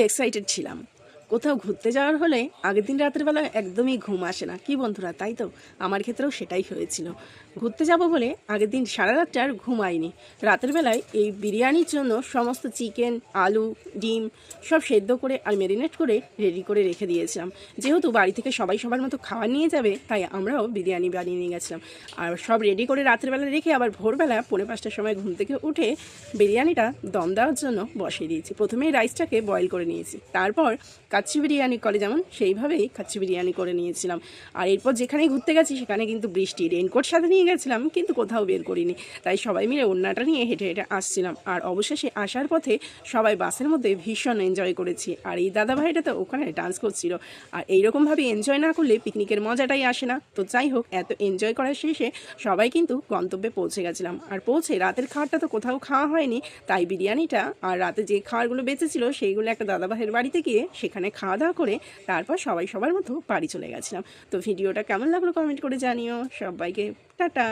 Excited ছিলাম। কোথাও ঘুরতে যাওয়ার হলে আগের দিন রাতের বেলা একদমই ঘুম আসে না, কি বন্ধুরা তাই তো? আমার ক্ষেত্রেও সেটাই হয়েছিল। ঘুরতে যাব বলে আগের দিন সারা রাতটা আর ঘুমাইনি। রাতের বেলায় এই বিরিয়ানির জন্য সমস্ত চিকেন, আলু, ডিম সব সেদ্ধ করে আর ম্যারিনেট করে রেডি করে রেখে দিয়েছিলাম। যেহেতু বাড়ি থেকে সবাই সবার মতো খাবার নিয়ে যাবে, তাই আমরাও বিরিয়ানি বানিয়ে নিয়ে গেছিলাম। আর সব রেডি করে রাতের বেলা রেখে আবার ভোরবেলা 4:45টার সময় ঘুম থেকে উঠে বিরিয়ানিটা দম দেওয়ার জন্য বসিয়ে দিয়েছি। প্রথমেই রাইসটাকে বয়েল করে নিয়েছি, তারপর কাচ্চি বিরিয়ানি করে যেমন সেইভাবেই কাচ্চি বিরিয়ানি করে নিয়েছিলাম। আর এরপর যেখানেই ঘুরতে গেছি সেখানে কিন্তু বৃষ্টি, রেনকোট সাথে নিয়ে গেছিলাম কিন্তু কোথাও বের করিনি, তাই সবাই মিলে ওড়নাটা নিয়ে হেঁটে হেঁটে আসছিলাম। আর অবশেষে আসার পথে সবাই বাসের মধ্যে ভীষণ এনজয় করেছি। আর এই দাদা ভাইটা তো ওখানে ডান্স করছিল। আর এইরকমভাবে এনজয় না করলে পিকনিকের মজাটাই আসে না। তো যাই হোক, এত এনজয় করার শেষে সবাই কিন্তু গন্তব্যে পৌঁছে গেছিলাম। আর পৌঁছে রাতের খাবারটা তো কোথাও খাওয়া হয়নি, তাই বিরিয়ানিটা আর রাতে যে খাবারগুলো বেঁচেছিল সেইগুলো একটা দাদা ভাইয়ের বাড়িতে গিয়ে সেখানে খাওয়া দাওয়া করে তারপর সবাই সবার মতো বাড়ি চলে গেছিলাম। তো ভিডিওটা কেমন লাগলো কমেন্ট করে জানিও। সবাইকে টাটা।